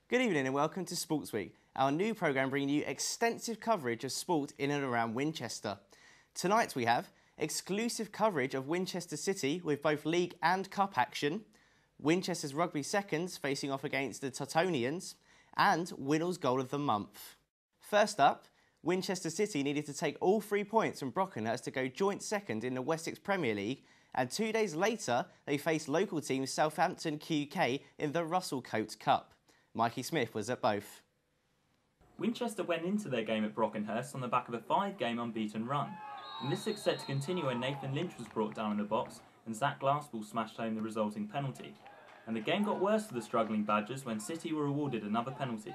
Good evening and welcome to Sportsweek, our new programme bringing you extensive coverage of sport in and around Winchester. Tonight we have exclusive coverage of Winchester City with both league and cup action, Winchester's rugby seconds facing off against the Totonians, and Winnall's goal of the month. First up, Winchester City needed to take all 3 points from Brockenhurst to go joint second in the Wessex Premier League, and 2 days later they faced local team Southampton QK in the Russell Coates Cup. Mikey Smith was at both. Winchester went into their game at Brockenhurst on the back of a 5-game unbeaten run, and this looks set to continue when Nathan Lynch was brought down in the box and Zach Glassball smashed home the resulting penalty. And the game got worse for the struggling Badgers when City were awarded another penalty.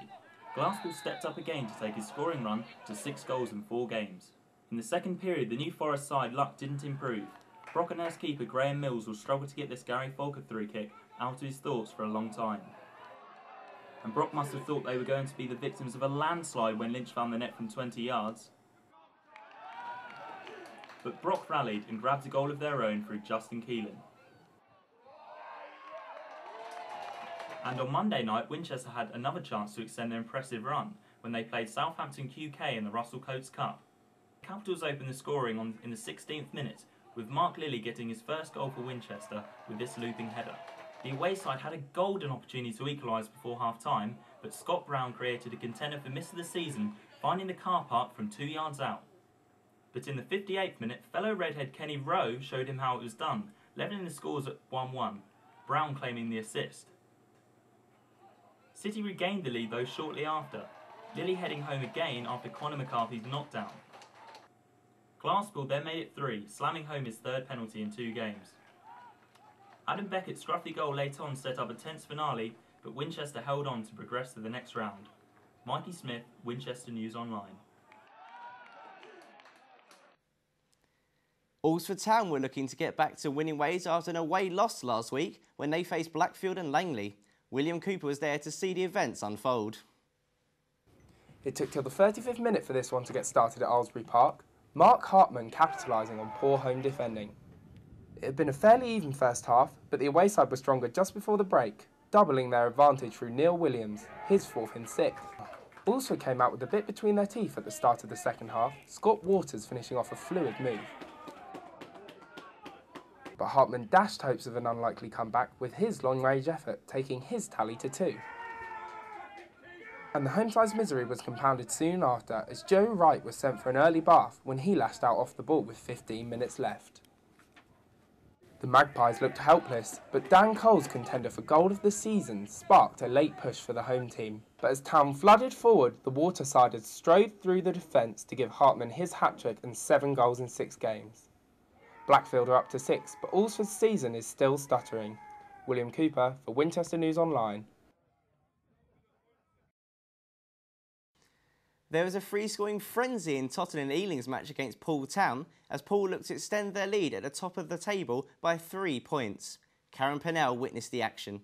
Glassball stepped up again to take his scoring run to 6 goals in 4 games. In the second period, the New Forest side luck didn't improve. Brockenhurst keeper Graham Mills will struggle to get this Gary Falker through kick out of his thoughts for a long time. And Brock must have thought they were going to be the victims of a landslide when Lynch found the net from 20 yards. But Brock rallied and grabbed a goal of their own through Justin Keelan. And on Monday night, Winchester had another chance to extend their impressive run when they played Southampton QK in the Russell Coates Cup. Capitals opened the scoring in the 16th minute, with Mark Lilly getting his first goal for Winchester with this looping header. The away side had a golden opportunity to equalise before half-time, but Scott Brown created a contender for miss of the season, finding the car park from 2 yards out. But in the 58th minute, fellow redhead Kenny Rowe showed him how it was done, levelling the scores at 1-1, Brown claiming the assist. City regained the lead though shortly after, Lilly heading home again after Conor McCarthy's knockdown. Glassball then made it 3, slamming home his 3rd penalty in 2 games. Adam Beckett's scruffy goal late on set up a tense finale, but Winchester held on to progress to the next round. Mikey Smith, Winchester News Online. Alresford Town were looking to get back to winning ways after an away loss last week when they faced Blackfield and Langley. William Cooper was there to see the events unfold. It took till the 35th minute for this one to get started at Aylesbury Park, Mark Hartman capitalising on poor home defending. It had been a fairly even first half, but the away side was stronger just before the break, doubling their advantage through Neil Williams, his 4th in 6th. Also came out with a bit between their teeth at the start of the second half, Scott Waters finishing off a fluid move. But Hartman dashed hopes of an unlikely comeback with his long-range effort taking his tally to 2. And the home side's misery was compounded soon after as Joe Wright was sent for an early bath when he lashed out off the ball with 15 minutes left. The Magpies looked helpless, but Dan Cole's contender for goal of the season sparked a late push for the home team. But as Town flooded forward, the Watersiders strode through the defence to give Hartman his hat-trick and 7 goals in 6 games. Blackfield are up to 6, but Alresford's season is still stuttering. William Cooper for Winchester News Online. There was a free-scoring frenzy in Tottenham and Ealing's match against Poole Town as Poole looked to extend their lead at the top of the table by 3 points. Karen Pennell witnessed the action.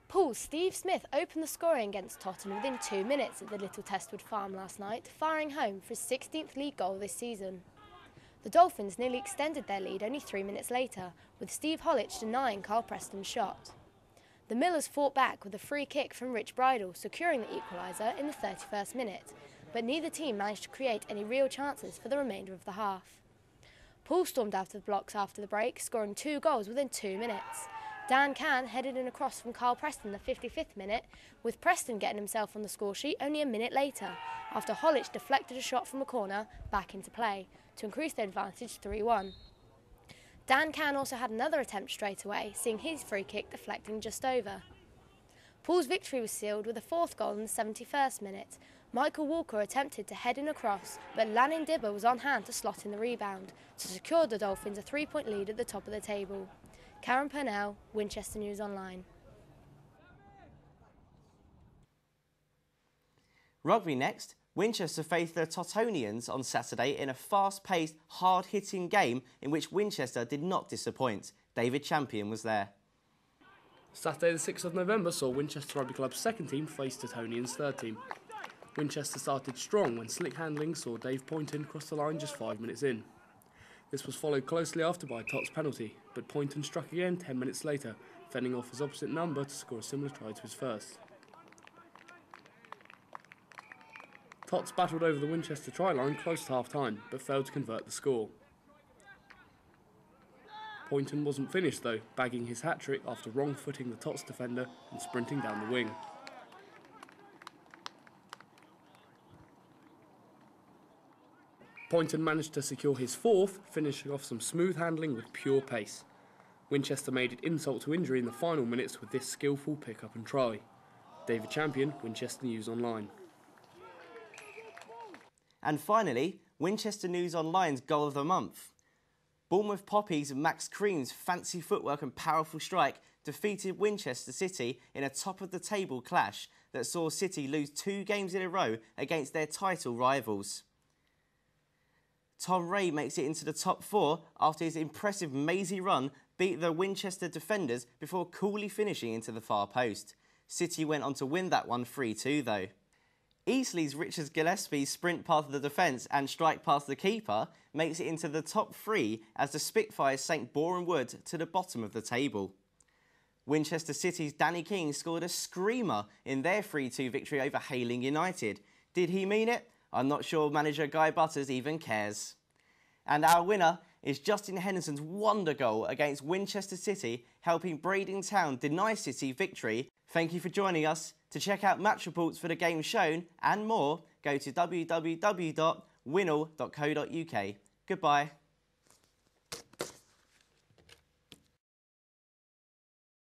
Poole's Steve Smith opened the scoring against Tottenham within 2 minutes at the Little Testwood Farm last night, firing home for his 16th league goal this season. The Dolphins nearly extended their lead only 3 minutes later, with Steve Hollitch denying Carl Preston's shot. The Millers fought back with a free kick from Rich Bridle, securing the equaliser in the 31st minute, but neither team managed to create any real chances for the remainder of the half. Poole stormed out of the blocks after the break, scoring 2 goals within 2 minutes. Dan Cann headed in a cross from Carl Preston in the 55th minute, with Preston getting himself on the scoresheet only a minute later, after Hollitch deflected a shot from a corner back into play, to increase their advantage 3-1. Dan Cann also had another attempt straight away, seeing his free kick deflecting just over. Poole's victory was sealed with a 4th goal in the 71st minute. Michael Walker attempted to head in a cross, but Lanning Dibber was on hand to slot in the rebound, to secure the Dolphins a 3-point lead at the top of the table. Karen Purnell, Winchester News Online. Rugby next. Winchester faced the Totonians on Saturday in a fast-paced, hard-hitting game in which Winchester did not disappoint. David Champion was there. Saturday the 6th of November saw Winchester Rugby Club's second team face Totonians' third team. Winchester started strong when slick handling saw Dave Poynton cross the line just 5 minutes in. This was followed closely after by Tott's penalty, but Poynton struck again 10 minutes later, fending off his opposite number to score a similar try to his first. Tots battled over the Winchester try line close to half-time, but failed to convert the score. Poynton wasn't finished though, bagging his hat-trick after wrong-footing the Tots defender and sprinting down the wing. Poynton managed to secure his fourth, finishing off some smooth handling with pure pace. Winchester made it insult to injury in the final minutes with this skillful pick-up and try. David Champion, Winchester News Online. And finally, Winchester News Online's Goal of the Month. Bournemouth Poppies' Max Cream's fancy footwork and powerful strike defeated Winchester City in a top-of-the-table clash that saw City lose 2 games in a row against their title rivals. Tom Ray makes it into the top 4 after his impressive mazy run beat the Winchester defenders before coolly finishing into the far post. City went on to win that one 3-2 though. Eastleigh's Richard Gillespie's sprint past the defence and strike past the keeper makes it into the top 3 as the Spitfires sank Boreham Wood to the bottom of the table. Winchester City's Danny King scored a screamer in their 3-2 victory over Hayling United. Did he mean it? I'm not sure manager Guy Butters even cares. And our winner is Justin Henderson's wonder goal against Winchester City, helping Brading Town deny City victory. Thank you for joining us. To check out match reports for the games shown and more, go to www.winnall.co.uk. Goodbye.